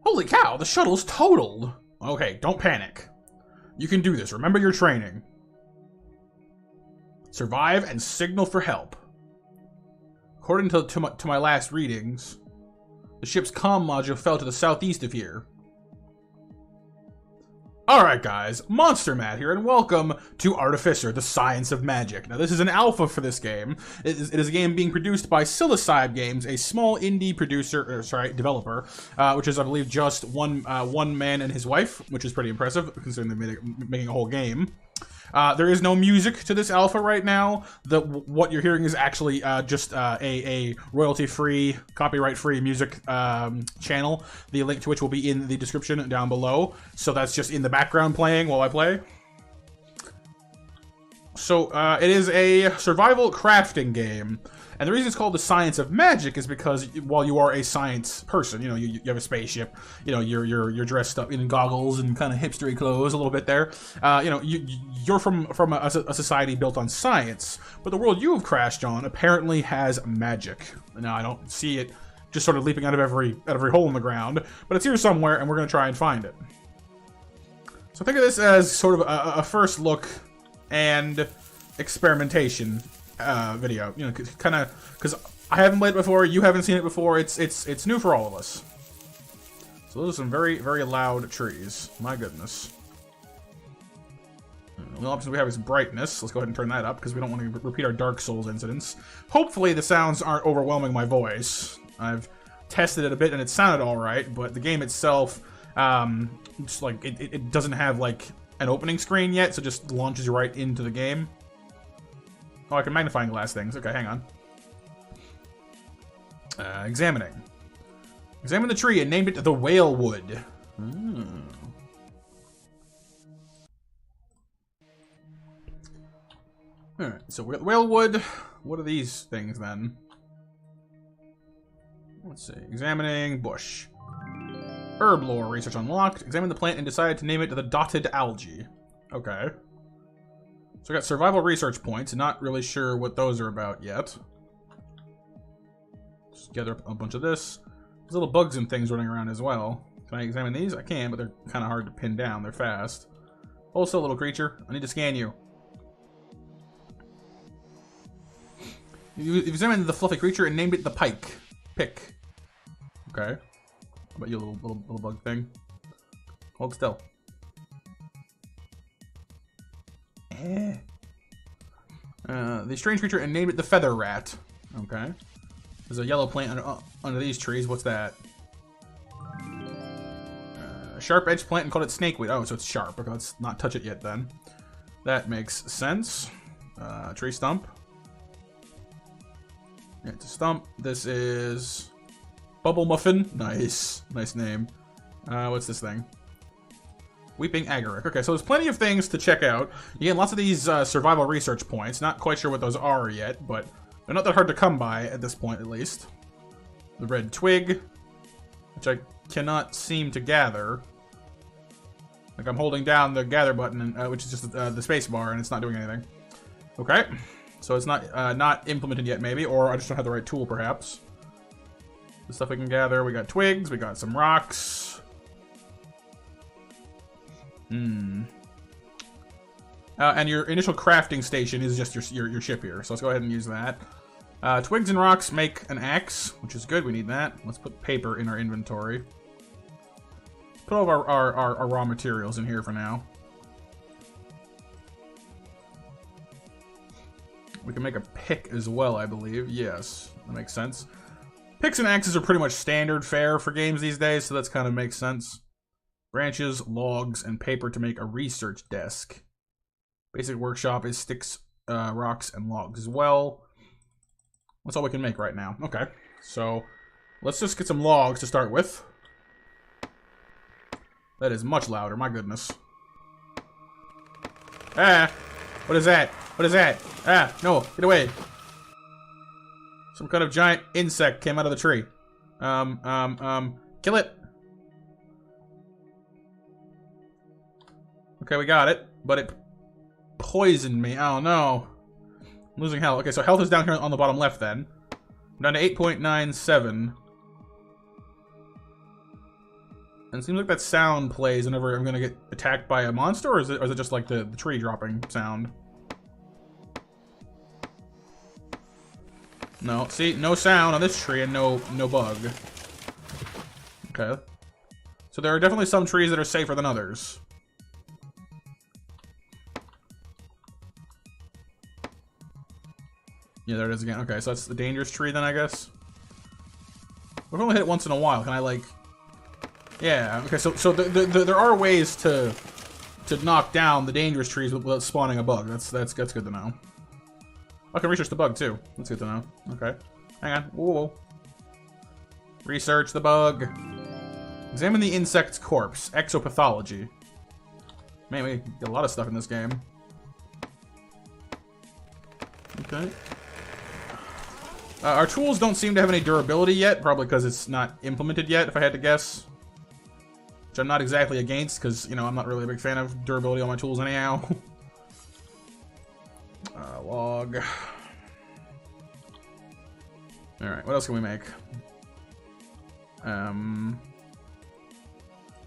Holy cow, the shuttle's totaled. Okay, don't panic. You can do this. Remember your training. Survive and signal for help. According to my last readings, the ship's comm module fell to the southeast of here. Alright guys, MonsterMatt here, and welcome to Artificer, the Science of Magic. Now this is an alpha for this game. It is a game being produced by Psilocybe Games, a small indie developer, which is, I believe, just one man and his wife, which is pretty impressive, considering they're making a whole game. There is no music to this alpha right now. What you're hearing is actually just a royalty-free, copyright-free music channel. The link to which will be in the description down below. So that's just in the background playing while I play. So it is a survival crafting game. And the reason it's called the Science of Magic is because while you are a science person, you know, you have a spaceship, you know, you're dressed up in goggles and kind of hipstery clothes a little bit there. You know, you're from a society built on science, but the world you have crashed on apparently has magic. Now I don't see it just sort of leaping out of every hole in the ground, but it's here somewhere, and we're gonna try and find it. So think of this as sort of a first look and experimentation video, you know, kind of because I haven't played it before, you haven't seen it before. It's new for all of us. So those are some very loud trees. My goodness. The only option we have is brightness. Let's go ahead and turn that up because we don't want to repeat our Dark Souls incidents. Hopefully the sounds aren't overwhelming my voice. I've tested it a bit and it sounded all right, but the game itself, just like it doesn't have like an opening screen yet, so it just launches you right into the game. Oh, I can magnifying glass things. Okay, hang on. Examining. Examine the tree and named it the Whalewood. Alright, so we got the Whalewood. What are these things then? Let's see. Examining bush. Herb lore research unlocked. Examine the plant and decided to name it the Dotted Algae. Okay. So I got survival research points, not really sure what those are about yet. Just gather up a bunch of this. There's little bugs and things running around as well. Can I examine these? I can, but they're kind of hard to pin down. They're fast. Also, little creature, I need to scan you. You examined the fluffy creature and named it the Pike. Pick. Okay. How about you, little bug thing? Hold still. The strange creature and named it the Feather Rat. Okay. There's a yellow plant under these trees. What's that? Sharp edge plant and called it snakeweed. Oh, so it's sharp. Okay, let's not touch it yet then. That makes sense. Tree stump. Yeah, it's a stump. This is Bubble Muffin. Nice. Nice name. What's this thing? Weeping Agaric. Okay, so there's plenty of things to check out. You get lots of these survival research points. Not quite sure what those are yet, but they're not that hard to come by at this point, at least. The red twig, which I cannot seem to gather. Like I'm holding down the gather button, and, which is just the space bar, and it's not doing anything. Okay, so it's not implemented yet, maybe, or I just don't have the right tool, perhaps. The stuff we can gather. We got twigs. We got some rocks. And your initial crafting station is just your ship here, so let's go ahead and use that. Twigs and rocks make an axe, which is good. We need that. Let's put paper in our inventory. Put all of our raw materials in here for now. We can make a pick as well, I believe. Yes, that makes sense. Picks and axes are pretty much standard fare for games these days, so that's kind of makes sense. Branches, logs, and paper to make a research desk. Basic workshop is sticks, rocks, and logs as well. That's all we can make right now. Okay, so let's just get some logs to start with. That is much louder, my goodness. Ah! What is that? What is that? Ah, no, get away. Some kind of giant insect came out of the tree. Kill it. Okay, we got it, but it poisoned me. Oh no. I'm losing health. Okay, so health is down here on the bottom left then. I'm down to 8.97. And it seems like that sound plays whenever I'm gonna get attacked by a monster, or is it just like the tree dropping sound? No, see, no sound on this tree and no bug. Okay. So there are definitely some trees that are safer than others. Yeah, there it is again. Okay, so that's the dangerous tree then, I guess. We've only hit it once in a while. Can I, like... Yeah, okay, so there are ways to knock down the dangerous trees without spawning a bug. That's good to know. I can research the bug, too. That's good to know. Okay. Hang on. Whoa. Research the bug. Examine the insect's corpse. Exopathology. Man, we get a lot of stuff in this game. Okay. Our tools don't seem to have any durability yet, probably because it's not implemented yet, if I had to guess. Which I'm not exactly against, because, you know, I'm not really a big fan of durability on my tools anyhow. Log. Alright, what else can we make?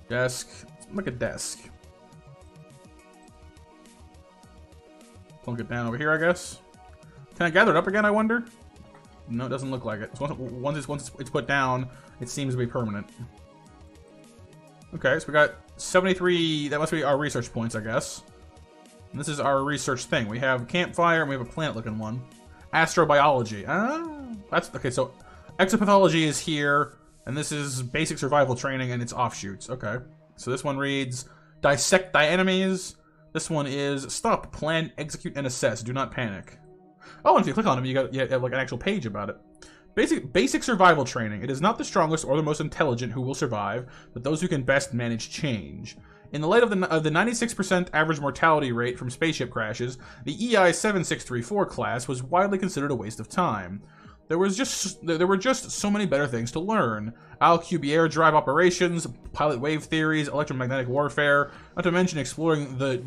Desk. Let's make a desk. Plunk it down over here, I guess. Can I gather it up again, I wonder? No, it doesn't look like it. So once it's put down, it seems to be permanent. Okay, so we got 73... That must be our research points, I guess. And this is our research thing. We have campfire, and we have a planet-looking one. Astrobiology. That's... Okay, so exopathology is here, and this is basic survival training and its offshoots. Okay. So this one reads, dissect thy enemies. This one is stop, plan, execute, and assess. Do not panic. Oh, and if you click on them, you have like an actual page about it. Basic survival training. It is not the strongest or the most intelligent who will survive, but those who can best manage change. In the light of the 96% average mortality rate from spaceship crashes, the EI-7634 class was widely considered a waste of time. There were just so many better things to learn. Alcubierre drive operations, pilot wave theories, electromagnetic warfare, not to mention exploring the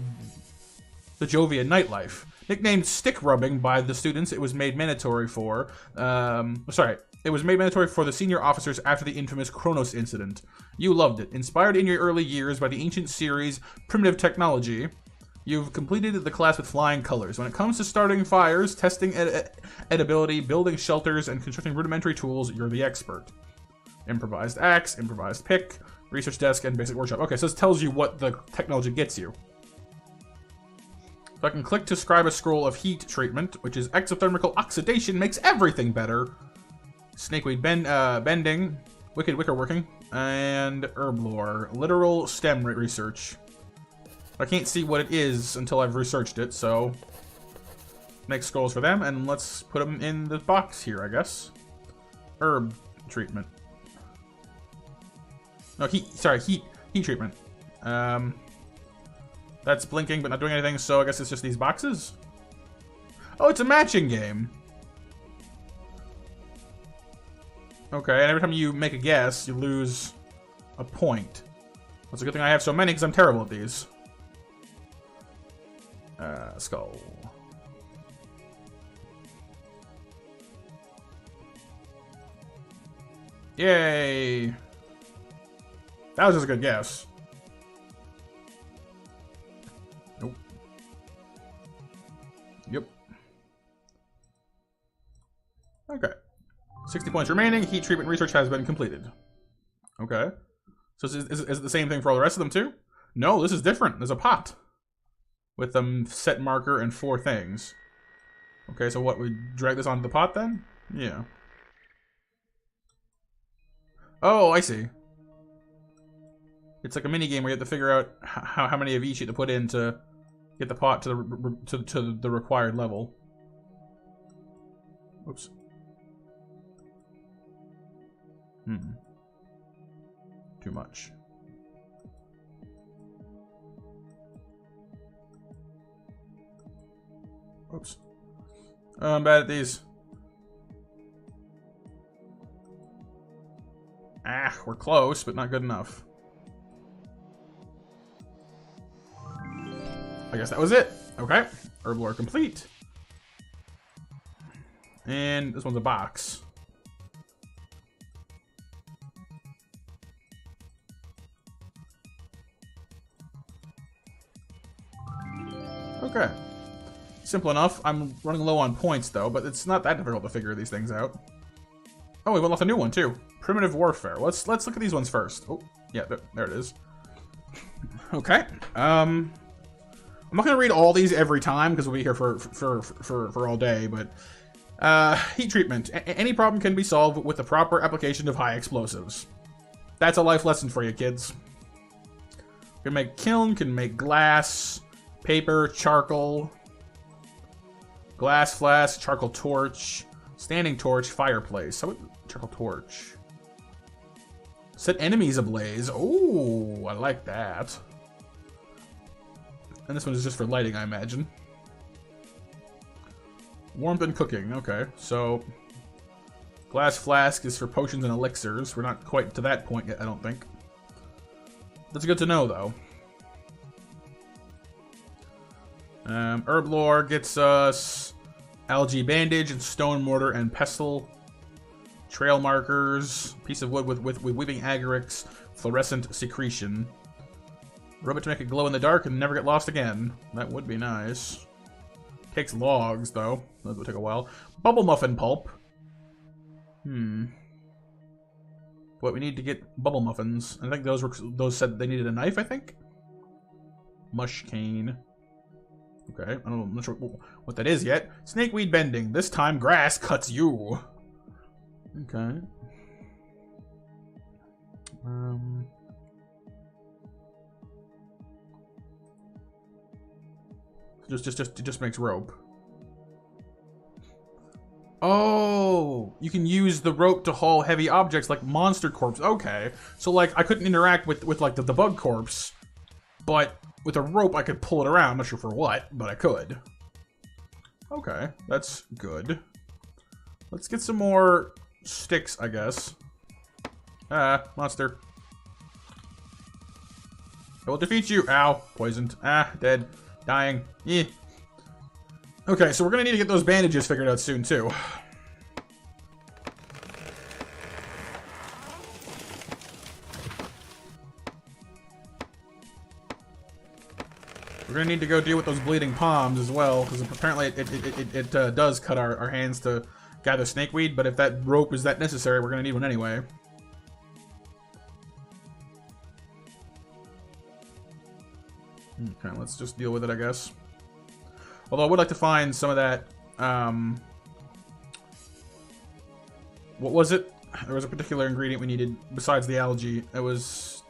Jovian nightlife. Nicknamed stick rubbing by the students, it was made mandatory for... It was made mandatory for the senior officers after the infamous Kronos incident. You loved it. Inspired in your early years by the ancient series Primitive Technology, you've completed the class with flying colors. When it comes to starting fires, testing edibility, building shelters, and constructing rudimentary tools, you're the expert. Improvised axe, improvised pick, research desk, and basic workshop. Okay, so this tells you what the technology gets you. So I can click to scribe a scroll of heat treatment, which is exothermical oxidation makes everything better. Snakeweed bending, wicked wicker working, and herb lore, literal stem research. I can't see what it is until I've researched it, so make scrolls for them, and let's put them in the box here, I guess. Herb treatment. No, heat treatment. That's blinking but not doing anything, so I guess it's just these boxes? Oh, it's a matching game. Okay, and every time you make a guess, you lose a point. That's a good thing I have so many, because I'm terrible at these. Skull. Yay! That was just a good guess. Nope. Yep. Okay. 60 points remaining. Heat treatment research has been completed. Okay. So is it the same thing for all the rest of them too? No, this is different. There's a pot. With a set marker and 4 things. Okay, so what, we drag this onto the pot then? Yeah. Oh, I see. It's like a mini game where you have to figure out how many of each you have to put in to get the pot to the required level. Oops. Too much. Oops. Oh, I'm bad at these. Ah, we're close, but not good enough. I guess that was it. Okay. Herb lore complete. And this one's a box. Okay. Simple enough. I'm running low on points, though, but it's not that difficult to figure these things out. Oh, we went off a new one, too. Primitive Warfare. Let's look at these ones first. Oh, yeah, there it is. Okay. I'm not going to read all these every time, because we'll be here for all day, but... heat treatment. Any problem can be solved with the proper application of high explosives. That's a life lesson for you, kids. Can make kiln, can make glass, paper, charcoal, glass flask, charcoal torch, standing torch, fireplace. How about charcoal torch? Set enemies ablaze. Oh, I like that. And this one is just for lighting, I imagine. Warmth and cooking. Okay, so glass flask is for potions and elixirs. We're not quite to that point yet, I don't think. That's good to know, though. Herb lore gets us algae bandage and stone mortar and pestle. Trail markers, piece of wood with weaving agarics, fluorescent secretion. Rub it to make it glow in the dark and never get lost again. That would be nice. Takes logs, though. That would take a while. Bubble muffin pulp. What we need to get bubble muffins. I think those said they needed a knife, I think? Mush cane. Okay, I'm not sure what that is yet. Snakeweed bending. This time grass cuts you. Okay. Just makes rope. Oh, you can use the rope to haul heavy objects like monster corpse. Okay, so like I couldn't interact with like the bug corpse, but with a rope I could pull it around. I'm not sure for what, but I could. Okay, that's good. Let's get some more sticks, I guess. Ah, monster. I will defeat you. Ow, poisoned. Ah, dead. Dying. Yeah. Okay, so we're gonna need to get those bandages figured out soon, too. We're gonna need to go deal with those bleeding palms as well, because apparently it does cut our hands to gather snakeweed, but if that rope is that necessary, we're gonna need one anyway. Okay, let's just deal with it, I guess. Although I would like to find some of that, what was it? There was a particular ingredient we needed besides the algae. It was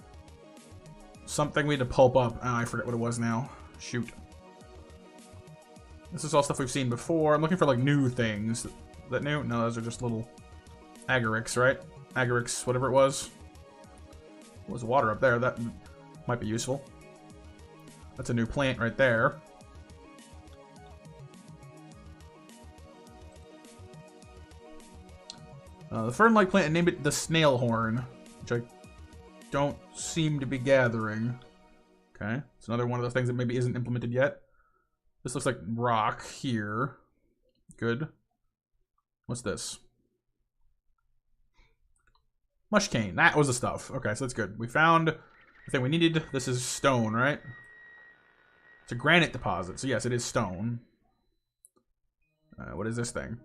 something we had to pulp up. Oh, I forget what it was now. Shoot. This is all stuff we've seen before. I'm looking for, like, new things. Is that new? No, those are just little agarics, right? Agarics, whatever it was. There was water up there. That might be useful. That's a new plant right there. The fern-like plant, and named it the snail horn, which I don't seem to be gathering. Okay, it's another one of those things that maybe isn't implemented yet. This looks like rock here. Good. What's this? Mush cane. That was the stuff. Okay, so that's good. We found the thing we needed. This is stone, right? It's a granite deposit, so yes, it is stone. What is this thing?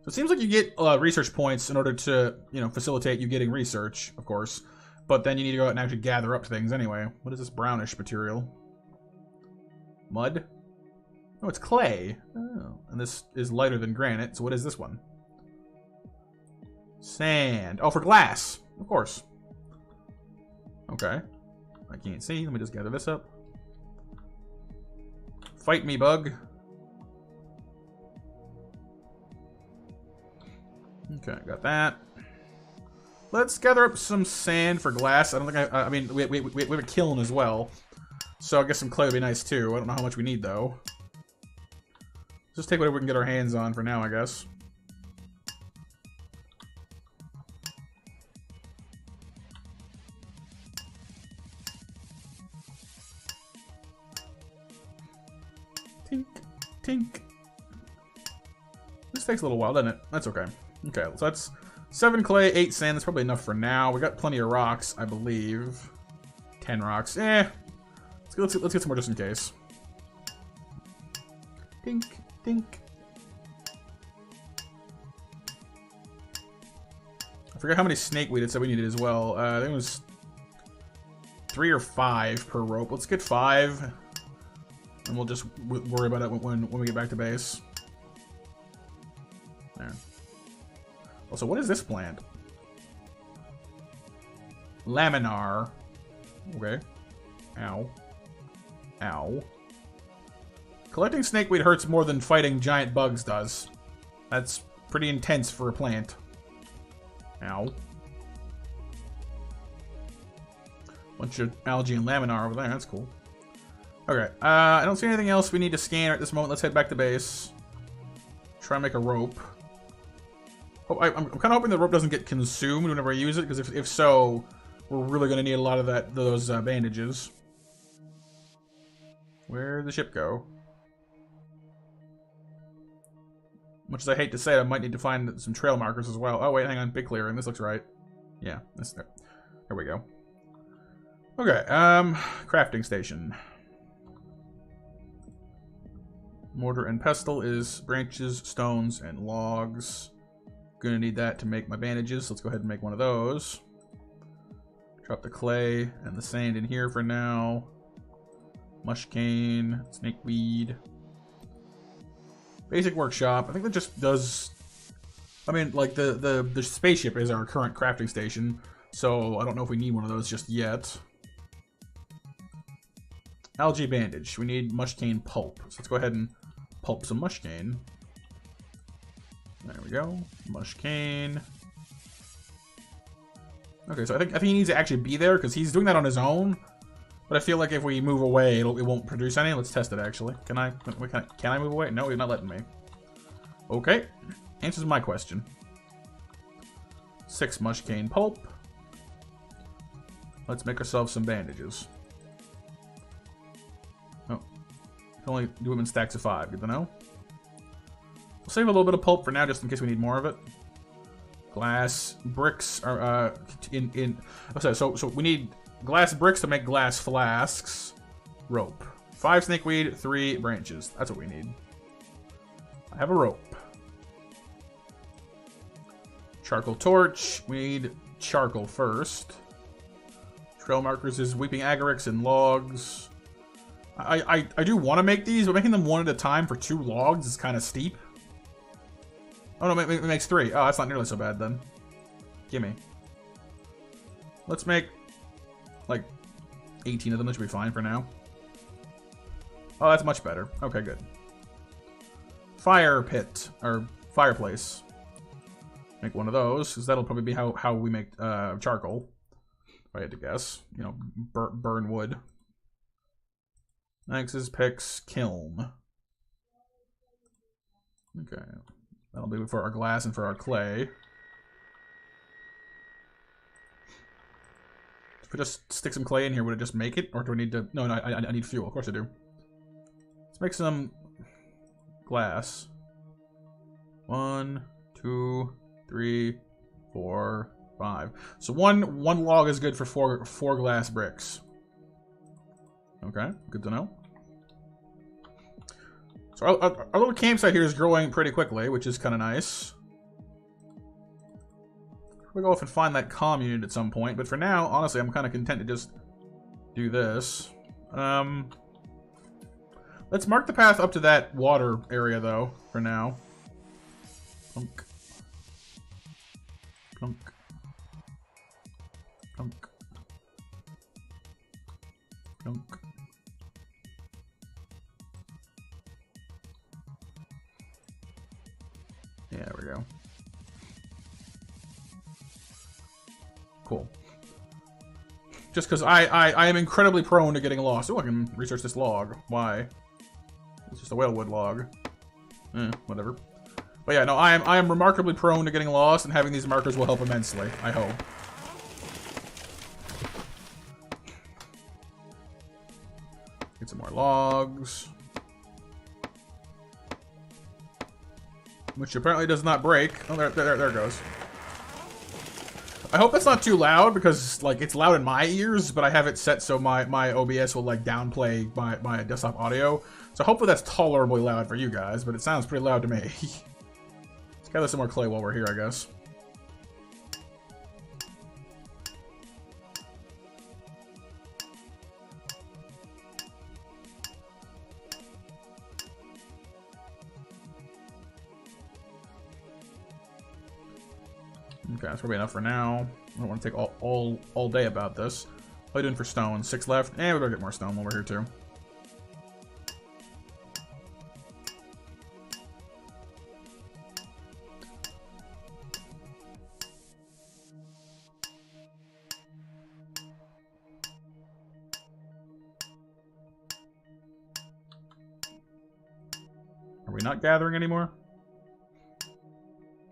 So it seems like you get research points in order to, you know, facilitate you getting research, of course. But then you need to go out and actually gather up things anyway. What is this brownish material? Mud? Oh, it's clay. Oh, and this is lighter than granite, so what is this one? Sand. Oh, for glass. Of course. Okay. I can't see. Let me just gather this up. Fight me, bug. Okay, got that. Let's gather up some sand for glass. I don't think I mean, we have a kiln as well. So I guess some clay would be nice too. I don't know how much we need though. Just take whatever we can get our hands on for now, I guess. Tink, tink. This takes a little while, doesn't it? That's okay. Okay, so that's 7 clay, 8 sand. That's probably enough for now. We got plenty of rocks, I believe. 10 rocks. Let's get some more just in case. Tink, tink. I forget how many snakeweed it said we needed as well. I think it was 3 or 5 per rope. Let's get 5. And we'll just worry about it when we get back to base. There. Also, what is this plant? Laminar. Okay. Ow. Ow. Collecting snakeweed hurts more than fighting giant bugs does. That's pretty intense for a plant. Ow. Bunch of algae and laminar over there. That's cool. Okay. I don't see anything else we need to scan at this moment. Let's head back to base. Try and make a rope. Oh, I'm kind of hoping the rope doesn't get consumed whenever I use it, because if so, we're really going to need a lot of those bandages. Where'd the ship go? Much as I hate to say it, I might need to find some trail markers as well. Oh, wait, hang on. Big clearing. This looks right. Yeah, this there. There we go. Okay, crafting station. Mortar and pestle is branches, stones, and logs. Gonna need that to make my bandages, so let's go ahead and make one of those. Drop the clay and the sand in here for now. Mushcane, snakeweed. Basic workshop. I think that just does... I mean, like, the spaceship is our current crafting station, so I don't know if we need one of those just yet. Algae bandage. We need mushcane pulp. So let's go ahead and pulp some mushcane. There we go. Mushcane. Okay, so I think he needs to actually be there because he's doing that on his own. But I feel like if we move away, it won't produce any. Let's test it actually. Can I move away? No, he's not letting me. Okay. Answers my question. 6 mushcane pulp. Let's make ourselves some bandages. Oh. Can only do them in stacks of 5. Good to know. We'll save a little bit of pulp for now, just in case we need more of it. Glass bricks are so we need glass bricks to make glass flasks. Rope. 5 snakeweed, 3 branches. That's what we need. I have a rope. Charcoal torch. We need charcoal first. Trail markers is weeping agarics and logs. I do want to make these, but making them one at a time for 2 logs is kind of steep. Oh no, it makes 3. Oh, that's not nearly so bad then. Gimme. Let's make like 18 of them. That should be fine for now. Oh, that's much better. Okay, good. Fire pit or fireplace. Make one of those, because that'll probably be how we make charcoal. If I had to guess, you know, burn wood. Axes, picks, kiln. Okay. That'll be for our glass and for our clay. If I just stick some clay in here, would it just make it? Or do I need to... No, I need fuel. Of course I do. Let's make some glass. 1, 2, 3, 4, 5. So one log is good for four glass bricks. Okay, good to know. So our little campsite here is growing pretty quickly, which is kind of nice. We'll go off and find that comm unit at some point, but for now, honestly, I'm kind of content to just do this. Let's mark the path up to that water area, though, for now. Plunk. Plunk. Plunk. Plunk. Yeah, there we go. Cool. Just because I am incredibly prone to getting lost. Oh, I can research this log. Why? It's just a whalewood log. Whatever. But yeah, no, I am remarkably prone to getting lost, and having these markers will help immensely, I hope. Get some more logs. Which apparently does not break. Oh, there it goes. I hope that's not too loud because like it's loud in my ears, but I have it set so my OBS will like downplay my desktop audio. So hopefully that's tolerably loud for you guys, but it sounds pretty loud to me. Let's gather some more clay while we're here, I guess. Okay, that's probably enough for now. I don't want to take all day about this. What are you doing for stone? 6 left? Eh, we better get more stone while we're here too. Are we not gathering anymore?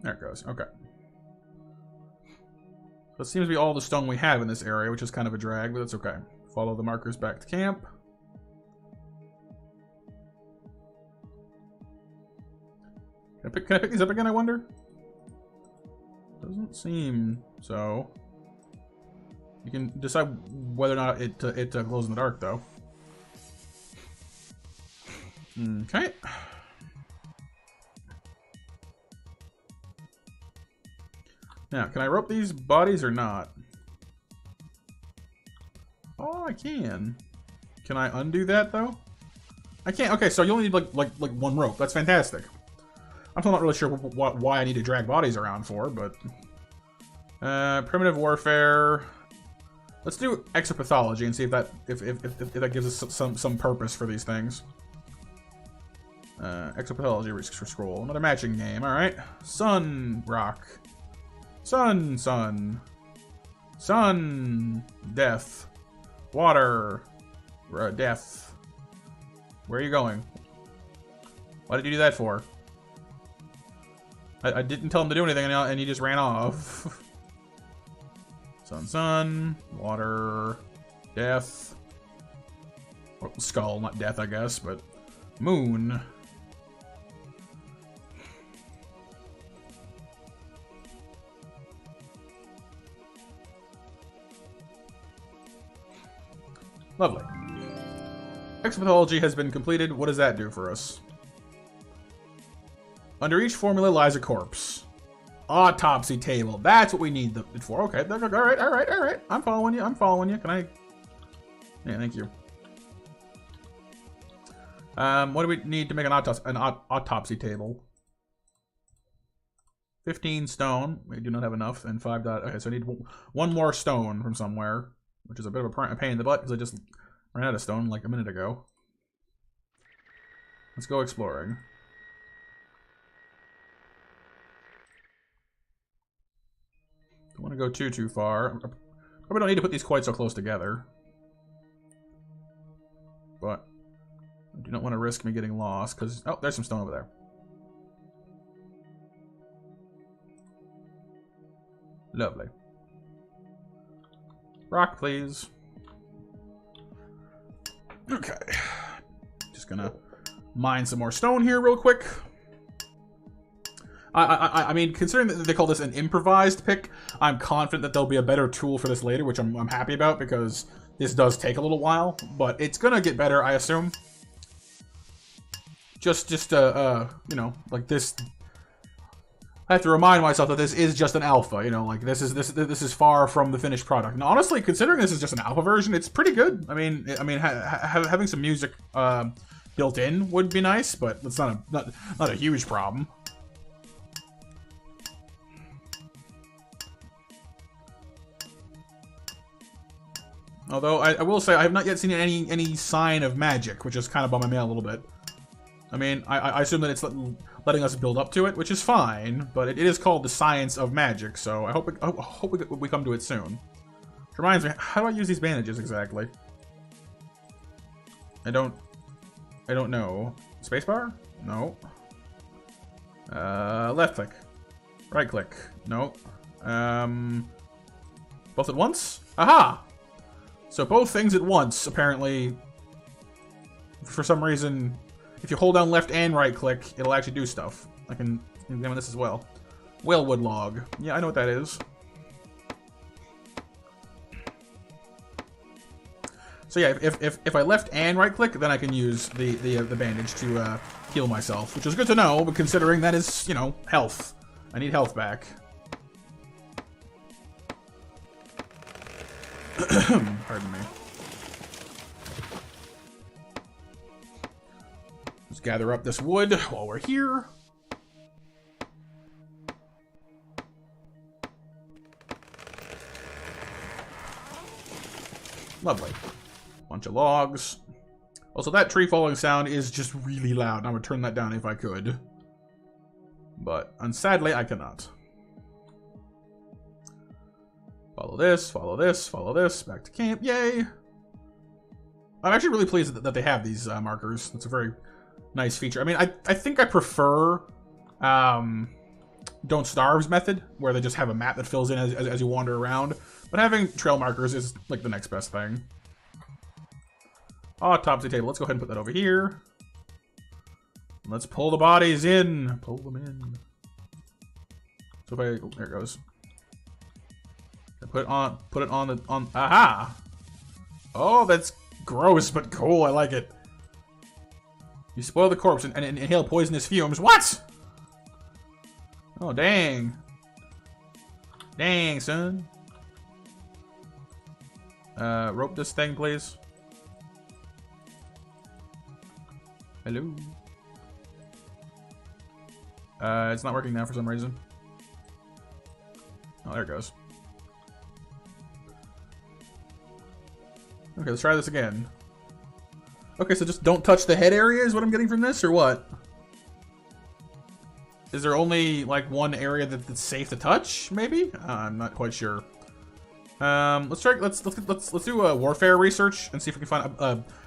There it goes. Okay. That seems to be all the stone we have in this area, which is kind of a drag, but that's okay. Follow the markers back to camp. Can I pick these up again, I wonder? Doesn't seem so. You can decide whether or not it glows in the dark, though. Okay. Now, can I rope these bodies or not? Oh, I can. Can I undo that, though? I can't. Okay, so you only need, like one rope. That's fantastic. I'm still not really sure why I need to drag bodies around for, but... primitive warfare... Let's do exopathology and see if that gives us some purpose for these things. Exopathology risks for scroll. Another matching game, alright. Sun, rock. Sun, sun. Sun, death. Water, death. Where are you going? Why did you do that for? I didn't tell him to do anything and he just ran off. Sun, sun, water, death. Well, skull, not death, I guess, but moon. Lovely. Exopathology has been completed. What does that do for us? Under each formula lies a corpse. Autopsy table. That's what we need it for. Okay. Alright. I'm following you. Can I... Yeah, thank you. What do we need to make an autopsy table? 15 stone. We do not have enough. And 5 dot... Okay, so I need one more stone from somewhere. Which is a bit of a pain in the butt, because I just ran out of stone like a minute ago. Let's go exploring. Don't want to go too far. Probably don't need to put these quite so close together. But I do not want to risk me getting lost, because... Oh, there's some stone over there. Lovely. Rock, please. Okay. Just gonna mine some more stone here real quick. I mean, considering that they call this an improvised pick, I'm confident that there'll be a better tool for this later, which I'm happy about, because this does take a little while, but it's gonna get better, I assume. Just you know, like this... I have to remind myself that this is just an alpha, you know, like this is far from the finished product. And honestly, considering this is just an alpha version, it's pretty good. I mean, having some music built in would be nice, but it's not a huge problem. Although I will say I have not yet seen any sign of magic, which is kind of bumming me out a little bit. I mean, I assume that it's letting us build up to it, which is fine, but it is called the science of magic, so I hope we come to it soon. Which reminds me, how do I use these bandages exactly? I don't know. Spacebar? No. Left click. Right click. No. Both at once? Aha! So both things at once, apparently, for some reason... If you hold down left and right click, it'll actually do stuff. I can examine this as well. Whalewood log. Yeah, I know what that is. So yeah, if I left and right click, then I can use the bandage to heal myself, which is good to know, but considering that is, you know, health. I need health back. Pardon me. Let's gather up this wood while we're here. Lovely. Bunch of logs. Also, that tree falling sound is just really loud, and I would turn that down if I could. But, sadly, I cannot. Follow this, follow this, follow this. Back to camp. Yay! I'm actually really pleased that they have these markers. It's a very nice feature. I mean, I think I prefer Don't Starve's method, where they just have a map that fills in as you wander around. But having trail markers is, like, the next best thing. Autopsy table. Let's go ahead and put that over here. Let's pull the bodies in. Pull them in. So if I... Oh, there it goes. Put it on. Aha! Oh, that's gross, but cool. I like it. You spoil the corpse and inhale poisonous fumes. What? Oh, dang. Dang, son. Rope this thing, please. Hello. It's not working now for some reason. Oh, there it goes. Okay, let's try this again. Okay, so just don't touch the head area is what I'm getting from this, or what? Is there only, like, one area that's safe to touch, maybe? I'm not quite sure. Let's do a warfare research and see if we can find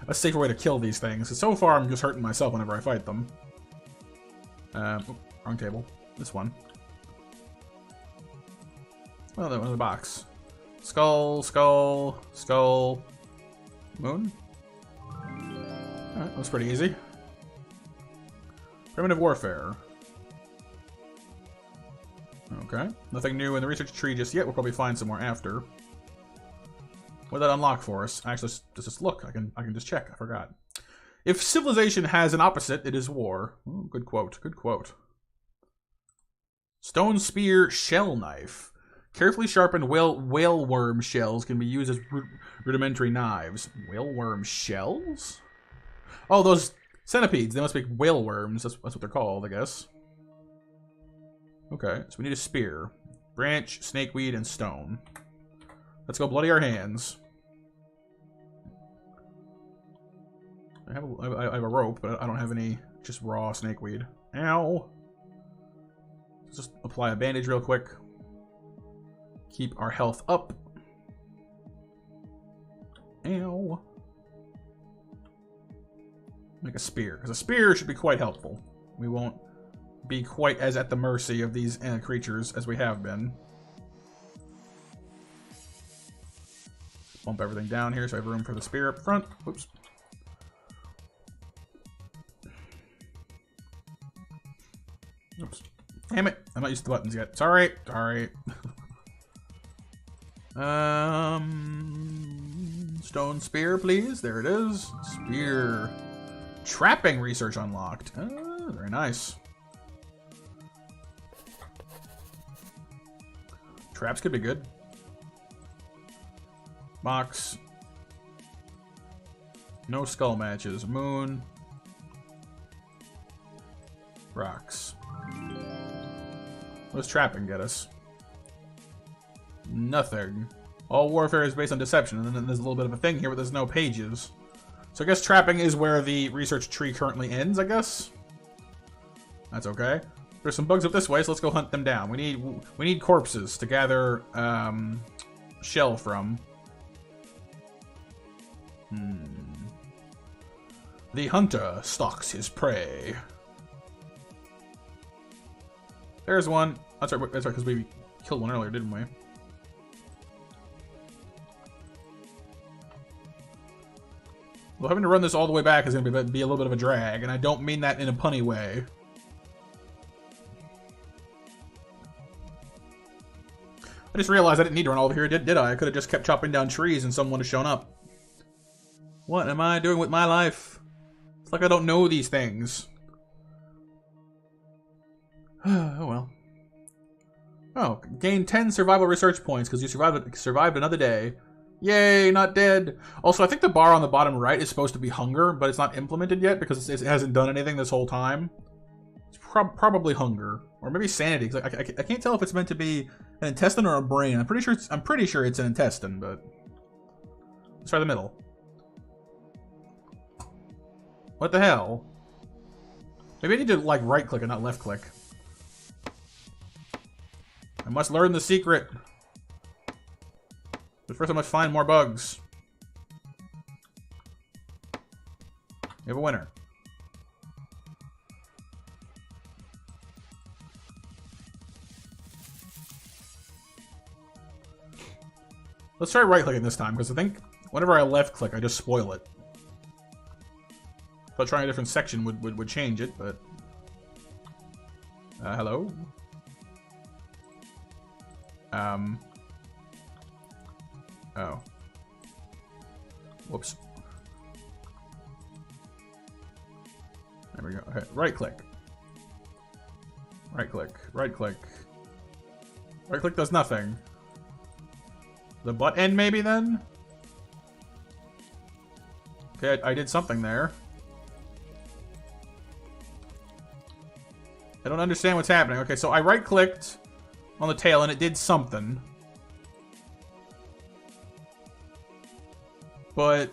a safer way to kill these things. So far, I'm just hurting myself whenever I fight them. Oh, wrong table. This one. Oh, that one's a box. Skull, skull, skull. Moon? Alright, that's pretty easy. Primitive warfare. Okay. Nothing new in the research tree just yet. We'll probably find some more after. What did that unlock for us? Actually, just look. I can just check. I forgot. If civilization has an opposite, it is war. Oh, good quote. Good quote. Stone spear shell knife. Carefully sharpened whaleworm shells can be used as rudimentary knives. Whaleworm shells? Oh, those centipedes. They must be whaleworms. That's what they're called, I guess. Okay, so we need a spear. Branch, snakeweed, and stone. Let's go bloody our hands. I have a rope, but I don't have any just raw snakeweed. Ow! Let's just apply a bandage real quick. Keep our health up. Ow. Make a spear, because a spear should be quite helpful. We won't be quite as at the mercy of these creatures as we have been. Bump everything down here so I have room for the spear up front. Oops. Oops. Damn it. I'm not used to the buttons yet. Sorry. Sorry. Stone spear, please. There it is. Spear. Trapping research unlocked. Oh, very nice. Traps could be good. Box. No skull matches. Moon. Rocks. What does trapping get us? Nothing. All warfare is based on deception, and then there's a little bit of a thing here, but there's no pages. So I guess trapping is where the research tree currently ends, I guess. That's okay. There's some bugs up this way, so let's go hunt them down. We need corpses to gather shell from. The hunter stalks his prey. There's one. That's right, because we killed one earlier, didn't we? Well, having to run this all the way back is going to be a little bit of a drag, and I don't mean that in a punny way. I just realized I didn't need to run all over here, did I? I could have just kept chopping down trees and someone would have shown up. What am I doing with my life? It's like I don't know these things. Oh well. Oh, gain 10 survival research points because you survived another day. Yay, not dead. Also, I think the bar on the bottom right is supposed to be hunger, but it's not implemented yet because it hasn't done anything this whole time. It's probably hunger, or maybe sanity. Cause I can't tell if it's meant to be an intestine or a brain. I'm pretty sure it's an intestine, but let's try the middle. What the hell? Maybe I need to like right click and not left click. I must learn the secret. But first I must find more bugs. We have a winner. Let's try right-clicking this time, because I think whenever I left-click, I just spoil it. But trying a different section would change it, but... hello? Oh. Whoops. There we go. Okay, right-click. Right-click. Right-click. Right-click does nothing. The butt end, maybe, then? Okay, I did something there. I don't understand what's happening. Okay, so I right-clicked on the tail, and it did something. But,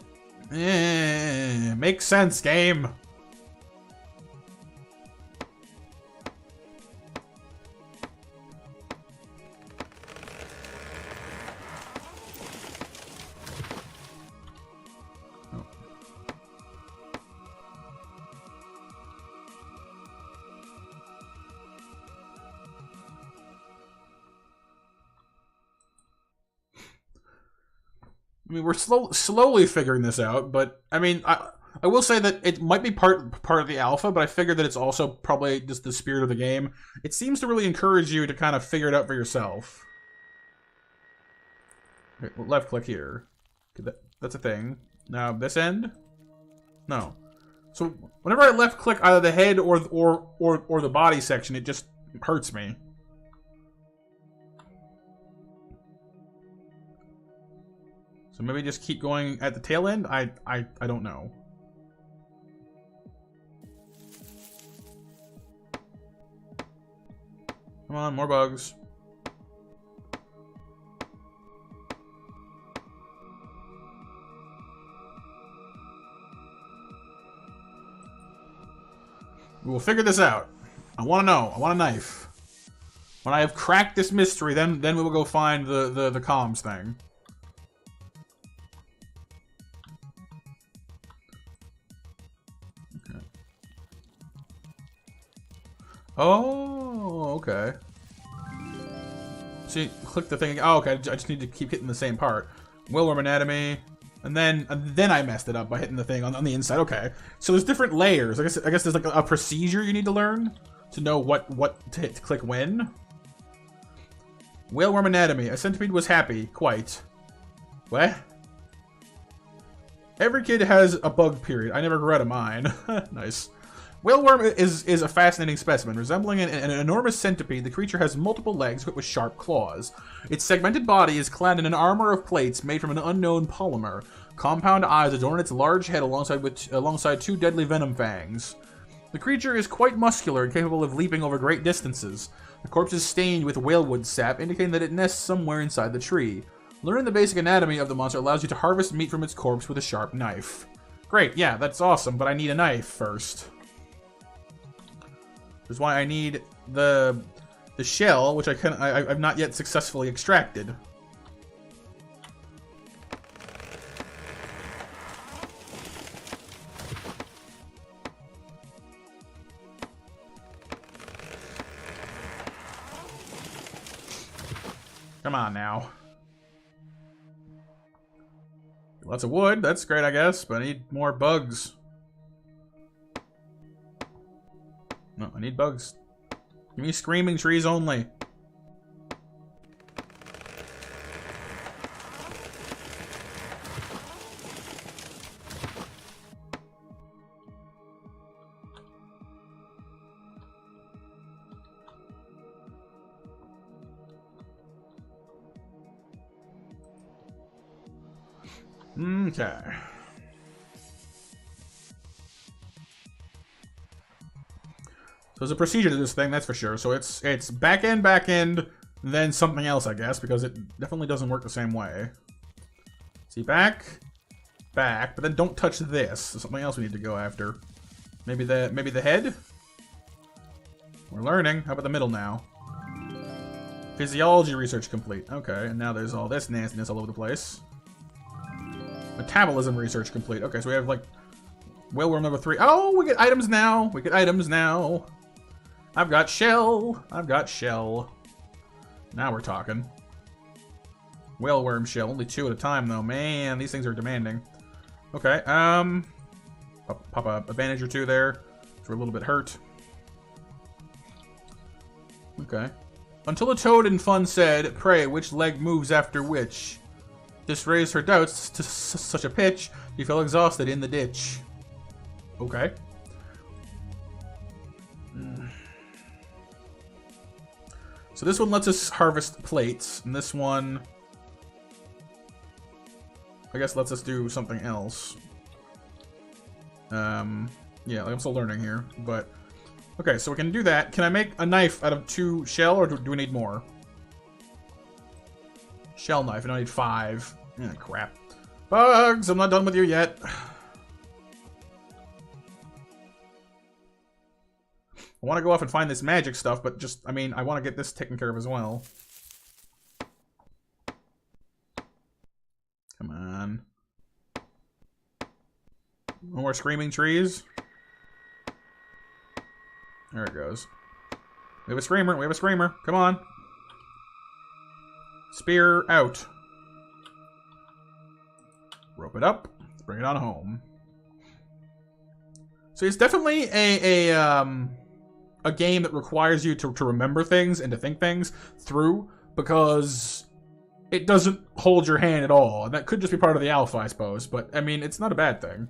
makes sense, game. I mean, we're slowly figuring this out, but I mean, I will say that it might be part of the alpha, but I figured that it's also probably just the spirit of the game. It seems to really encourage you to kind of figure it out for yourself. Okay, left click here. Okay, that's a thing. Now this end? No. So whenever I left click either the head or the body section, it just hurts me. So maybe just keep going at the tail end? I don't know. Come on, more bugs. We will figure this out. I want to know. I want a knife. When I have cracked this mystery, then we will go find the comms thing. Oh, okay. See, click the thing. Oh, okay. I just need to keep hitting the same part. Whalworm anatomy, and then I messed it up by hitting the thing on the inside. Okay, so there's different layers. I guess there's like a procedure you need to learn to know what to hit to click when. Whalworm anatomy. A centipede was happy. Quite. What? Every kid has a bug period. I never grew out of mine. Nice. Whalworm is a fascinating specimen. Resembling an enormous centipede, the creature has multiple legs equipped with sharp claws. Its segmented body is clad in an armor of plates made from an unknown polymer. Compound eyes adorn its large head alongside two deadly venom fangs. The creature is quite muscular and capable of leaping over great distances. The corpse is stained with whalewood sap, indicating that it nests somewhere inside the tree. Learning the basic anatomy of the monster allows you to harvest meat from its corpse with a sharp knife. Great, yeah, that's awesome, but I need a knife first. Which is why I need the shell, which I've not yet successfully extracted. Come on now. Lots of wood, that's great, I guess, but I need more bugs. No, I need bugs. Give me screaming trees only. Okay. So there's a procedure to this thing, that's for sure. So it's back end, then something else, I guess, because it definitely doesn't work the same way. See, back, but then don't touch this. There's something else we need to go after. Maybe the head? We're learning. How about the middle now? Physiology research complete. Okay, and now there's all this nastiness all over the place. Metabolism research complete. Okay, so we have, like, whaleworm number 3. Oh, we get items now. We get items now. I've got shell. I've got shell. Now we're talking. Whaleworm shell. Only 2 at a time, though. Man, these things are demanding. Okay, pop a bandage or 2 there. We're a little bit hurt. Okay. Until a toad in fun said, "Pray, which leg moves after which?" This raised her doubts to such a pitch, he fell exhausted in the ditch. Okay. So this one lets us harvest plates, and this one, I guess, lets us do something else. Yeah, I'm still learning here, but okay, so we can do that. Can I make a knife out of 2 shell, or do we need more? Shell knife, and I need 5. Eh, crap. Bugs, I'm not done with you yet. I want to go off and find this magic stuff, but just, I mean, I want to get this taken care of as well. Come on. No more screaming trees. There it goes. We have a screamer. We have a screamer. Come on. Spear out. Rope it up. Bring it on home. So it's definitely a game that requires you to remember things and to think things through, because it doesn't hold your hand at all. And that could just be part of the alpha, I suppose. But, I mean, it's not a bad thing.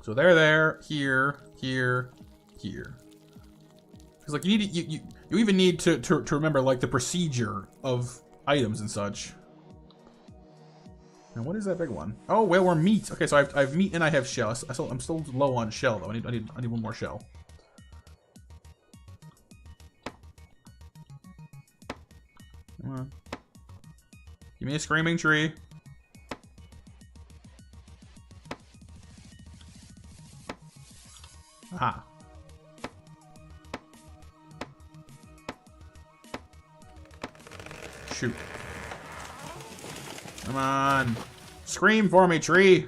So they're there, here, here, here. Because, like, you even need to remember, like, the procedure of items and such. Now, what is that big one? Oh, whaleworm meat. Okay, so I have meat and I have shell. I'm still low on shell, though. I need one more shell. Come on. Give me a screaming tree. Aha. Shoot. Come on. Scream for me, tree.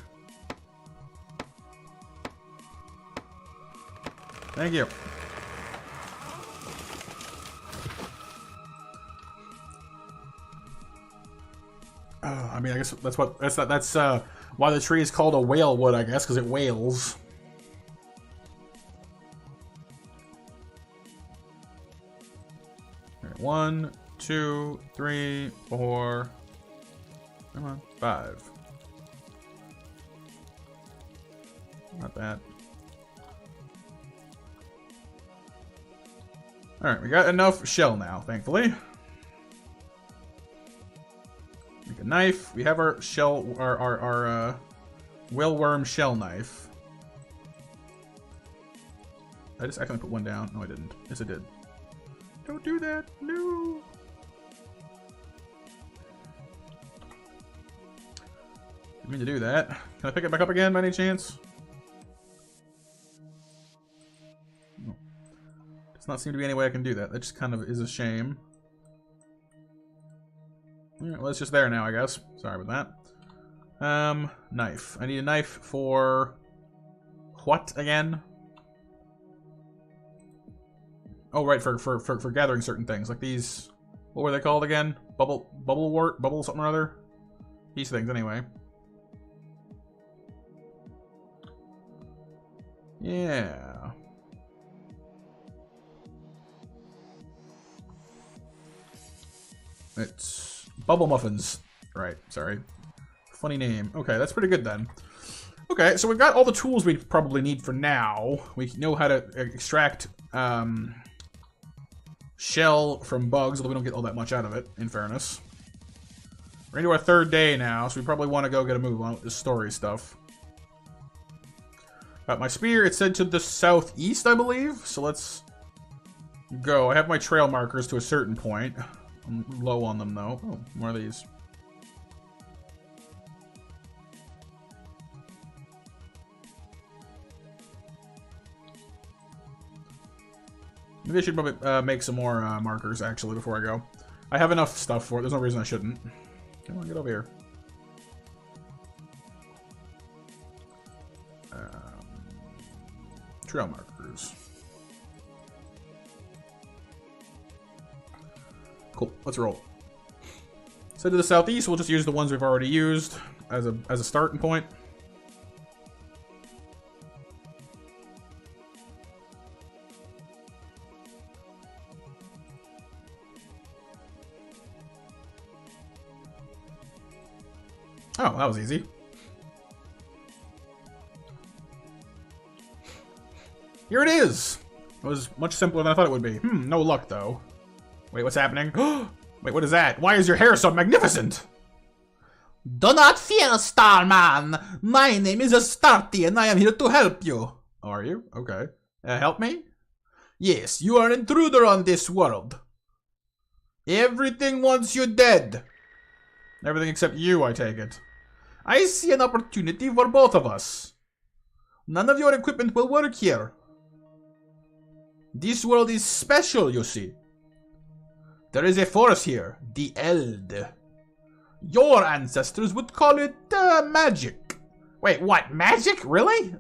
Thank you. I mean, I guess that's why the tree is called a whale wood, I guess, because it wails. All right, 1, 2, 3, 4. Come on, 5. Not bad. Alright, we got enough shell now, thankfully. Make a knife. We have our shell, our whaleworm shell knife. I just accidentally put one down. No, I didn't. Yes, I did. Don't do that. No. I mean to do that. Can I pick it back up again by any chance? No. Does not seem to be any way I can do that. That just kind of is a shame. Alright, well, it's just there now, I guess. Sorry about that. Knife. I need a knife for what again? Oh, right, for gathering certain things like these. What were they called again? Bubble wort, bubble something or other. These things, anyway. Yeah. It's bubble muffins. Right, sorry. Funny name. Okay, that's pretty good then. Okay, so we've got all the tools we probably need for now. We know how to extract shell from bugs, although we don't get all that much out of it, in fairness. We're into our 3rd day now, so we probably want to go get a move on with this story stuff. Got my spear. It said to the southeast, I believe. So let's go. I have my trail markers to a certain point. I'm low on them, though. Oh, more of these. Maybe I should probably make some more markers, actually, before I go. I have enough stuff for it. There's no reason I shouldn't. Come on, get over here. Trail markers. Cool. Let's roll. So to the southeast, we'll just use the ones we've already used as a starting point. Oh, that was easy. Here it is! It was much simpler than I thought it would be. No luck, though. Wait, what's happening? Wait, what is that? Why is your hair so magnificent? Do not fear, Starman. My name is Astarti, and I am here to help you. Are you? Okay. Help me? Yes, you are an intruder on this world. Everything wants you dead. Everything except you, I take it. I see an opportunity for both of us. None of your equipment will work here. This world is special, you see. There is a force here, the Eld. Your ancestors would call it magic. Wait, what? Magic? Really?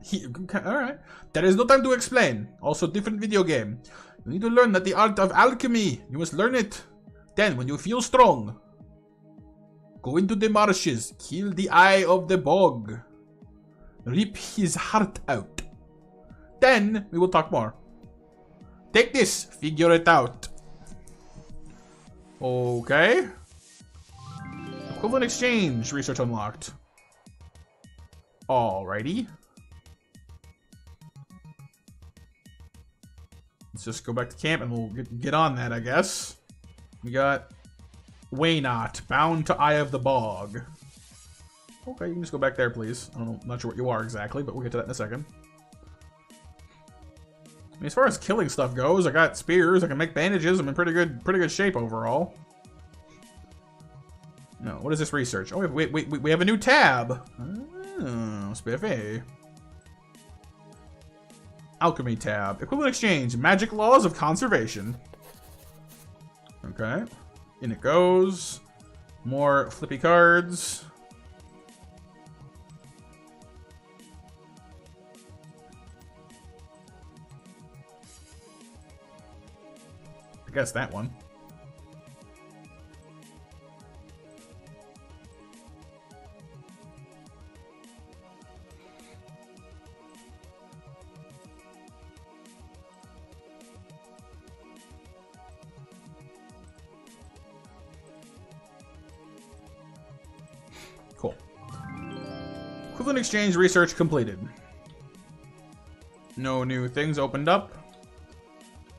Alright. There is no time to explain. Also, different video game. You need to learn that the art of alchemy. You must learn it. Then, when you feel strong, go into the marshes, kill the eye of the bog, rip his heart out. Then, we will talk more. Take this, figure it out. Okay. Equivalent exchange, research unlocked. Alrighty. Let's just go back to camp and we'll get on that, I guess. We got Waynot, bound to Eye of the Bog. Okay, you can just go back there, please. I don't know, not sure what you are exactly, but we'll get to that in a second. I mean, as far as killing stuff goes, I got spears, I can make bandages, I'm in pretty good shape overall. No, what is this research? Oh, we have a new tab. Oh, spiffy. Alchemy tab. Equivalent exchange. Magic laws of conservation. Okay. In it goes. More flippy cards. I guess that one. Cool. Equivalent exchange research completed. No new things opened up.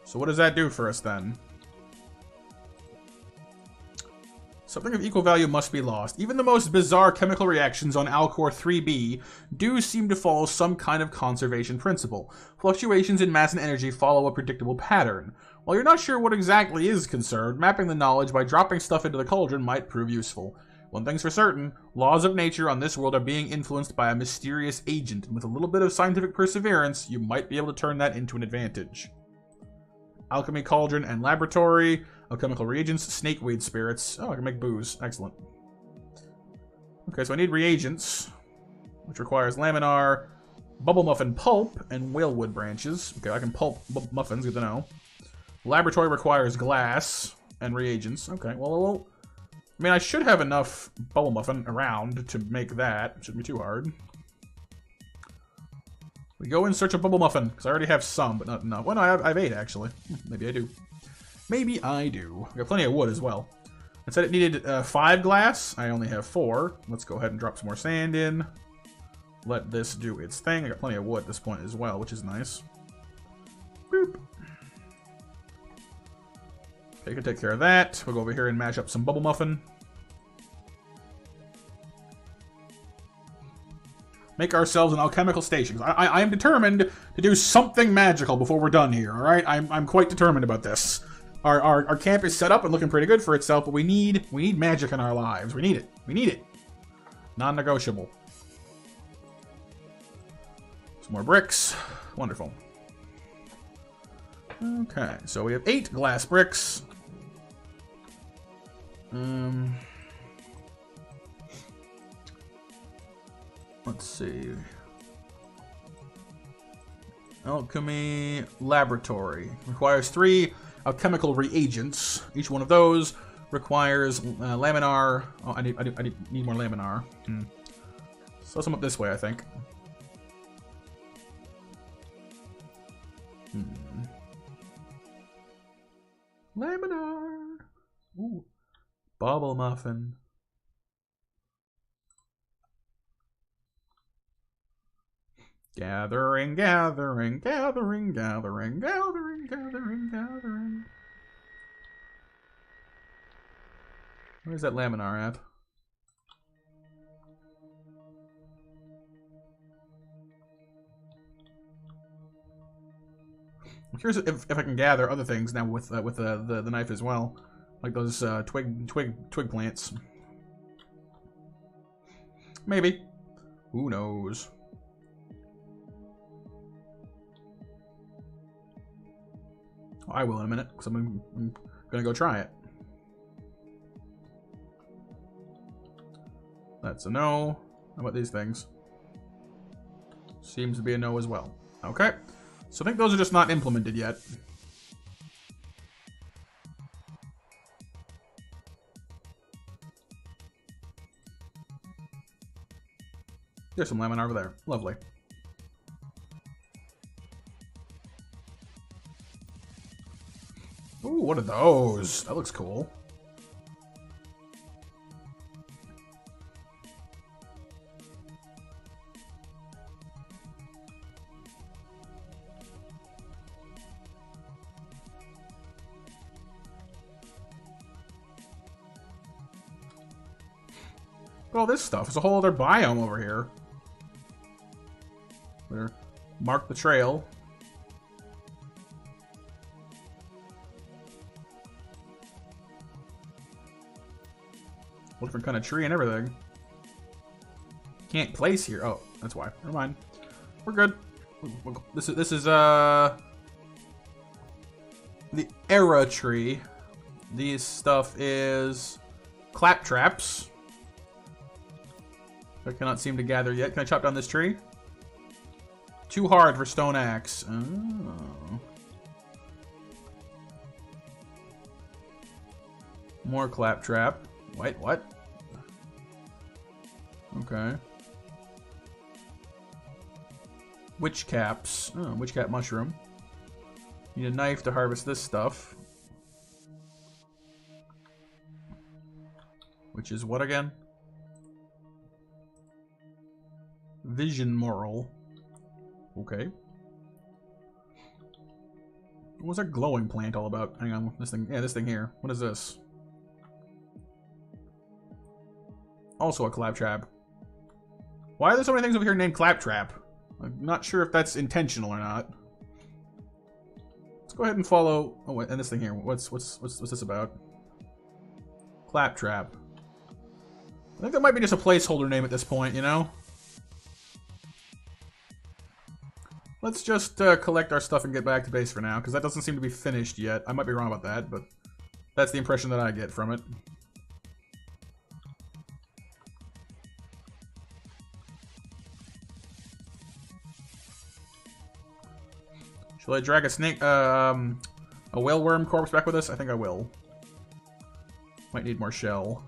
So what does that do for us then? Something of equal value must be lost. Even the most bizarre chemical reactions on Alcor 3b do seem to follow some kind of conservation principle. Fluctuations in mass and energy follow a predictable pattern. While you're not sure what exactly is conserved, mapping the knowledge by dropping stuff into the cauldron might prove useful. One thing's for certain, laws of nature on this world are being influenced by a mysterious agent, and with a little bit of scientific perseverance, you might be able to turn that into an advantage. Alchemy cauldron and laboratory, alchemical reagents, snakeweed spirits. Oh, I can make booze. Excellent. Okay, so I need reagents, which requires laminar, bubble muffin pulp, and whalewood branches. Okay, I can pulp muffins, good to know. Laboratory requires glass and reagents. Okay, well, I mean, I should have enough bubble muffin around to make that. Shouldn't be too hard. We go in search of bubble muffin, because I already have some, but not enough. Well, no, I have 8, actually. Maybe I do. Maybe I do. I got plenty of wood as well. It said it needed 5 glass. I only have 4. Let's go ahead and drop some more sand in. Let this do its thing. I got plenty of wood at this point as well, which is nice. Boop. Okay, can take care of that. We'll go over here and mash up some bubble muffin. make ourselves an alchemical station. I am determined to do something magical before we're done here, alright? I'm quite determined about this. Our camp is set up and looking pretty good for itself, but we need magic in our lives. We need it. We need it. Non-negotiable. Some more bricks. Wonderful. Okay, so we have 8 glass bricks. Let's see. Alchemy Laboratory. Requires 3 alchemical reagents. Each one of those requires laminar. Oh, I need more laminar. So some up this way, I think. Laminar. Ooh. Bubble muffin. Gathering, gathering, gathering, gathering, gathering, gathering, gathering. Where's that laminar at? I'm curious if I can gather other things now with the knife as well, like those twig plants. Maybe. Who knows? Oh, I will in a minute, because I'm gonna go try it. That's a no. How about these things? Seems to be a no as well. Okay. So I think those are just not implemented yet. There's some lemon over there. Lovely. Ooh, what are those? That looks cool. Look at all this stuff. There's a whole other biome over here. Better mark the trail. Whole different kind of tree and everything. Can't place here. Oh, that's why. Never mind. We're good. This is the era tree. This stuff is claptraps. I cannot seem to gather yet. Can I chop down this tree? Too hard for stone axe. Oh. More claptrap. Wait, what? Okay. Witch caps. Oh, witch cap mushroom. Need a knife to harvest this stuff. Which is what again? Vision moral. Okay. What's that glowing plant all about? Hang on, this thing. Yeah, this thing here. What is this? Also a claptrap. Why are there so many things over here named claptrap? I'm not sure if that's intentional or not. Let's go ahead and follow. Oh, wait, and this thing here. What's this about? Claptrap. I think that might be just a placeholder name at this point, you know? Let's just collect our stuff and get back to base for now, because that doesn't seem to be finished yet. I might be wrong about that, but that's the impression that I get from it. Shall I drag a snake, a whaleworm corpse back with us? I think I will. Might need more shell.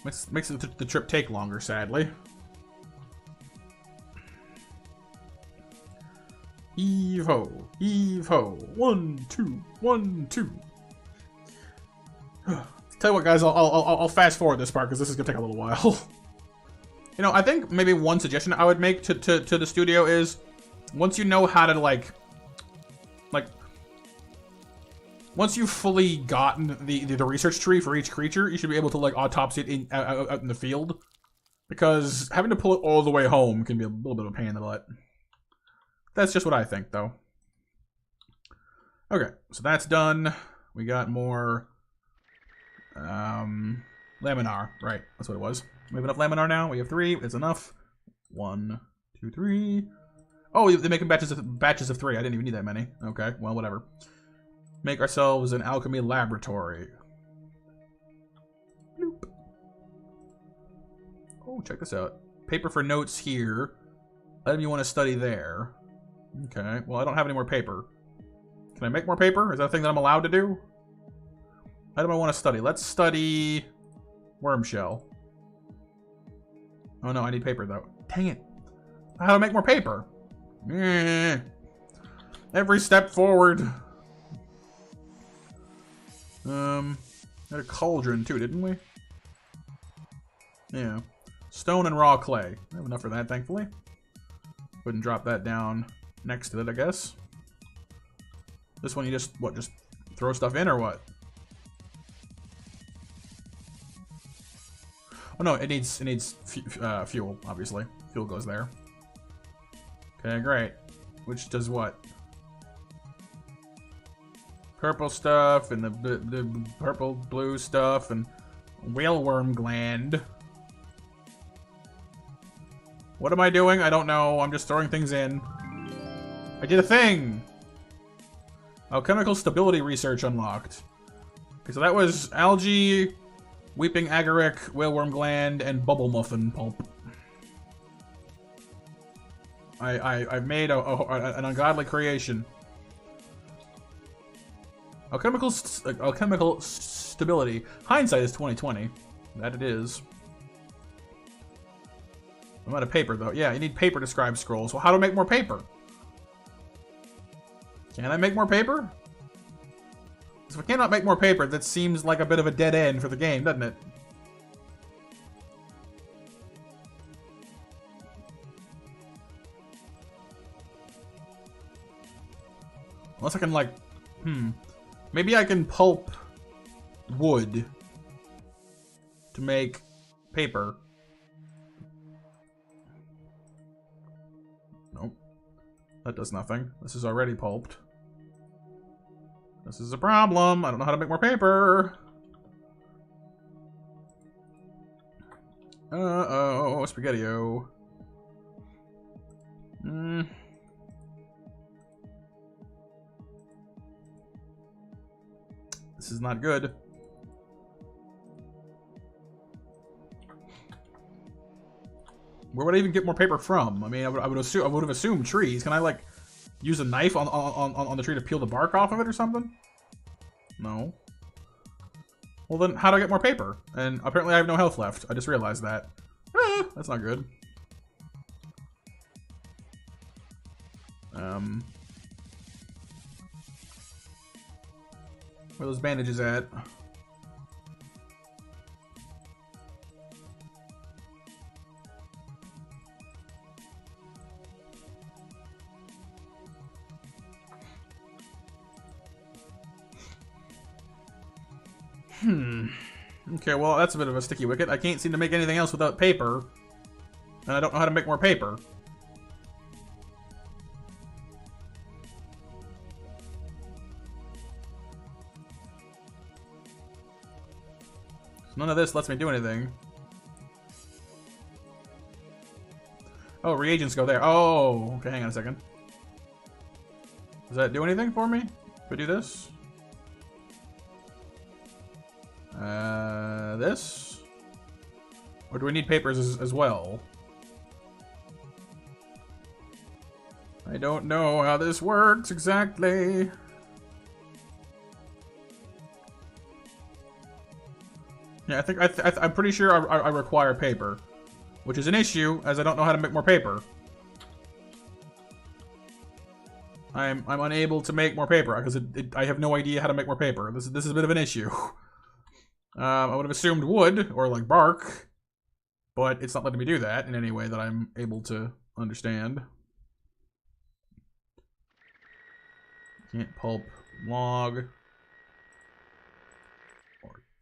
Makes the trip take longer, sadly. Heave ho, heave ho. 1, 2, 1, 2. Tell you what, guys, I'll fast forward this part because this is gonna take a little while. You know, I think maybe one suggestion I would make to the studio is, once you know how to like, once you've fully gotten the research tree for each creature, you should be able to like autopsy it out in the field. Because having to pull it all the way home can be a little bit of a pain in the butt. That's just what I think, though. Okay, so that's done. We got more laminar. Right, that's what it was. We have enough laminar now. We have 3. It's enough. 1, 2, 3. Oh, they're making batches of 3. I didn't even need that many. Okay, well, whatever. Make ourselves an alchemy laboratory. Bloop. Oh, check this out. Paper for notes here. Item you want to study there. Okay, well, I don't have any more paper. Can I make more paper? Is that a thing that I'm allowed to do? Item I want to study. Let's study worm shell. Oh no, I need paper though. Dang it. How to make more paper? Every step forward. Had a cauldron too, didn't we? Yeah. Stone and raw clay. I have enough for that, thankfully. Wouldn't drop that down next to it, I guess. This one you just, what, just throw stuff in or what? Oh no, it needs fuel, obviously. Fuel goes there. Okay, great. Which does what? Purple stuff and the purple blue stuff and whaleworm gland. What am I doing? I don't know. I'm just throwing things in. I did a thing! Alchemical stability research unlocked. Okay, so that was algae, weeping agaric, whaleworm gland, and bubble muffin pulp. I've made an ungodly creation. Alchemical stability. Hindsight is 2020. That it is. I'm out of paper though. Yeah, you need paper to scribe scrolls. Well, how to make more paper? Can I make more paper? If I cannot make more paper, that seems like a bit of a dead end for the game, doesn't it? Unless I can, like, maybe I can pulp wood to make paper. Nope. That does nothing. This is already pulped. This is a problem. I don't know how to make more paper. Uh-oh, spaghetti-o. This is not good. Where would I even get more paper from? I mean, I would have assumed trees. Can I, like, use a knife on the tree to peel the bark off of it or something? No. Well then, how do I get more paper? And apparently I have no health left. I just realized that. That's not good. Where are those bandages at? Okay, well, that's a bit of a sticky wicket. I can't seem to make anything else without paper. And I don't know how to make more paper. So none of this lets me do anything. Oh, reagents go there. Oh, okay, hang on a second. Does that do anything for me? If I do this? This? Or do we need papers as well? I don't know how this works exactly. Yeah, I'm pretty sure I require paper, which is an issue as I don't know how to make more paper. I'm unable to make more paper because I have no idea how to make more paper. This is a bit of an issue. I would have assumed wood, or like bark, but it's not letting me do that in any way that I'm able to understand. Can't pulp log.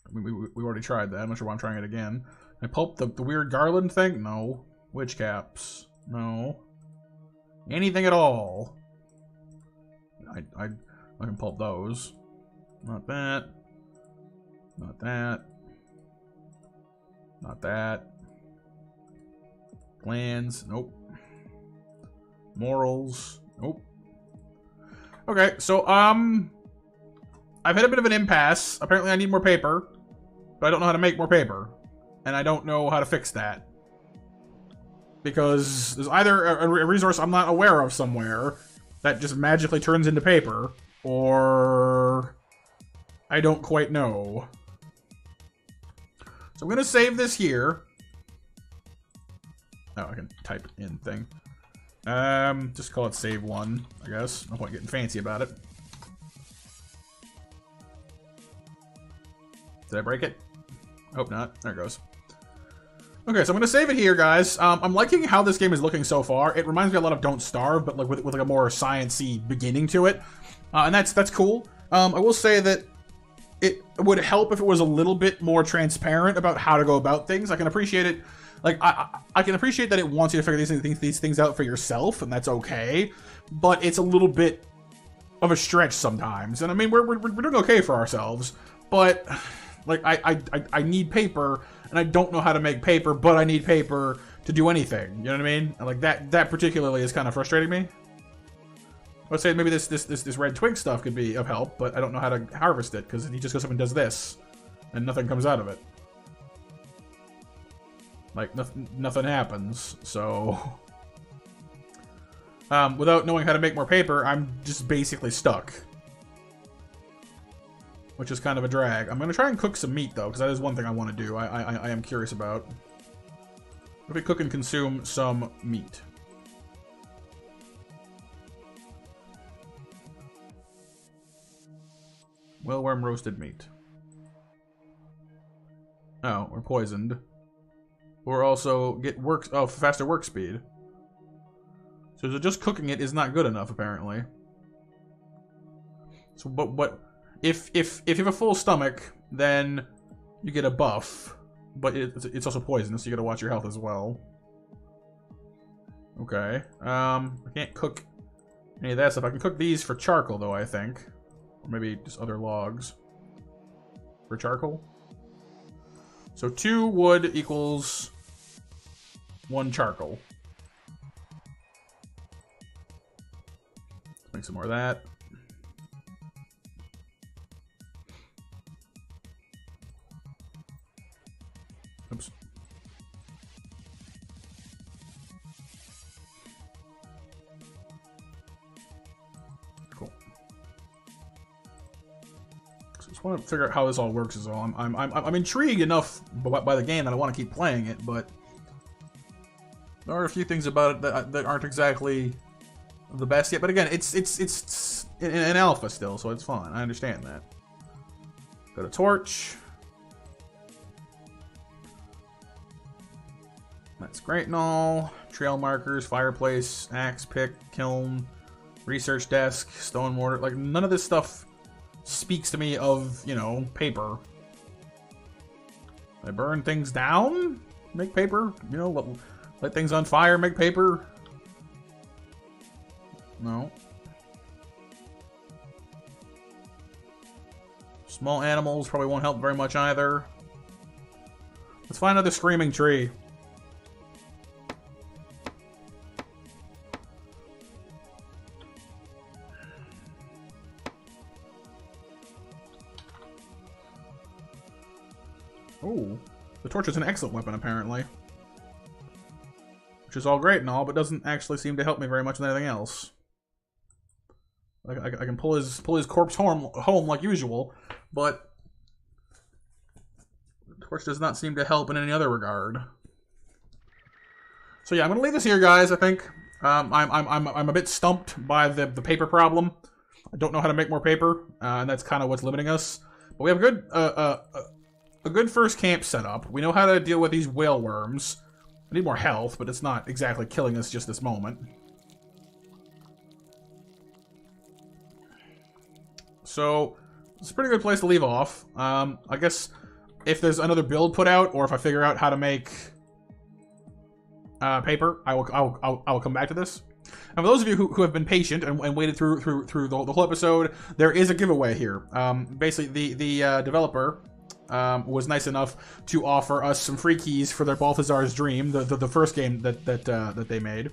I mean, we already tried that. I'm not sure why I'm trying it again. I pulp the weird garland thing? No. Witch caps? No. Anything at all? I can pulp those. Not that. Not that. Not that. Plans? Nope. Morals? Nope. Okay, so, I've hit a bit of an impasse. Apparently I need more paper, but I don't know how to make more paper. And I don't know how to fix that. Because there's either a resource I'm not aware of somewhere that just magically turns into paper, or I don't quite know. So I'm going to save this here. Oh, I can type in thing. Just call it save 1, I guess. No point getting fancy about it. Did I break it? Hope not. There it goes. Okay, so I'm gonna save it here, guys. I'm liking how this game is looking so far. It reminds me a lot of Don't Starve, but like with like a more science-y beginning to it, and that's cool. I will say that it would help if it was a little bit more transparent about how to go about things. I can appreciate it. Like I can appreciate that it wants you to figure these things out for yourself, and that's okay. But it's a little bit of a stretch sometimes, and I mean we're doing okay for ourselves, but like I need paper. And I don't know how to make paper, but I need paper to do anything. You know what I mean? And like that particularly is kind of frustrating me. Let's say maybe this red twig stuff could be of help, but I don't know how to harvest it because he just goes up and does this, and nothing comes out of it. Like nothing happens. So without knowing how to make more paper, I'm just basically stuck. Which is kind of a drag. I'm going to try and cook some meat, though, because that is one thing I want to do. I am curious about. What if we cook and consume some meat? Whalworm roasted meat. Oh, we're poisoned. Or also get faster work speed. So just cooking it is not good enough, apparently. So, but if you have a full stomach, then you get a buff, but it's also poisonous, so you gotta watch your health as well. Okay. I can't cook any of that stuff. I can cook these for charcoal, though, I think. Or maybe just other logs. For charcoal. So 2 wood equals 1 charcoal. Let's make some more of that. Oops. Cool. So just want to figure out how this all works is all. I'm intrigued enough by the game that I want to keep playing it, but there are a few things about it that aren't exactly the best yet. But again, it's in alpha still, so it's fine. I understand that. Got a torch. That's great and all. Trail markers, fireplace, axe pick, kiln, research desk, stone mortar. Like, none of this stuff speaks to me of, you know, paper. I burn things down? Make paper? You know, light things on fire, make paper? No. Small animals probably won't help very much either. Let's find another screaming tree. Ooh, the torch is an excellent weapon, apparently. Which is all great and all, but doesn't actually seem to help me very much with anything else. I can pull his corpse home like usual, but the torch does not seem to help in any other regard. So yeah, I'm gonna leave this here, guys. I think I'm a bit stumped by the paper problem. I don't know how to make more paper, and that's kind of what's limiting us. But we have a good first camp set up. We know how to deal with these whalworms. We need more health, but it's not exactly killing us just this moment. So, it's a pretty good place to leave off. I guess if there's another build put out, or if I figure out how to make paper, I will come back to this. And for those of you who have been patient and waited through the whole episode, there is a giveaway here. Basically, the developer was nice enough to offer us some free keys for their Balthazar's Dream, the first game that they made.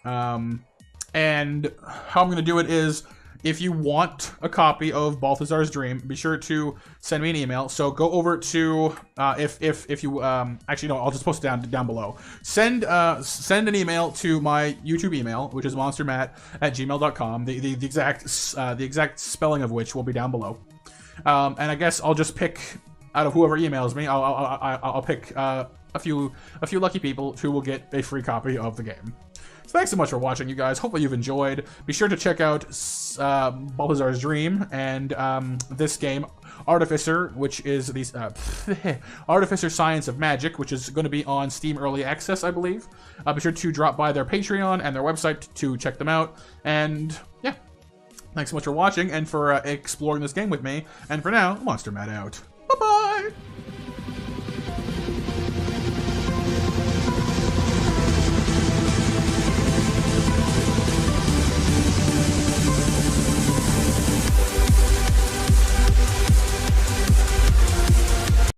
And how I'm going to do it is, if you want a copy of Balthazar's Dream, be sure to send me an email. So go over to if you actually no, I'll just post it down below. Send an email to my YouTube email, which is monstermatt@gmail.com. The exact spelling of which will be down below. And I guess I'll just pick out of whoever emails me. I'll pick a few lucky people who will get a free copy of the game. So thanks so much for watching, you guys. Hopefully you've enjoyed. Be sure to check out Balthazar's Dream and this game, Artificer, which is these Artificer Science of Magic, which is going to be on Steam Early Access, I believe. Be sure to drop by their Patreon and their website to check them out. And yeah, thanks so much for watching and for exploring this game with me. And for now, MonsterMatt out.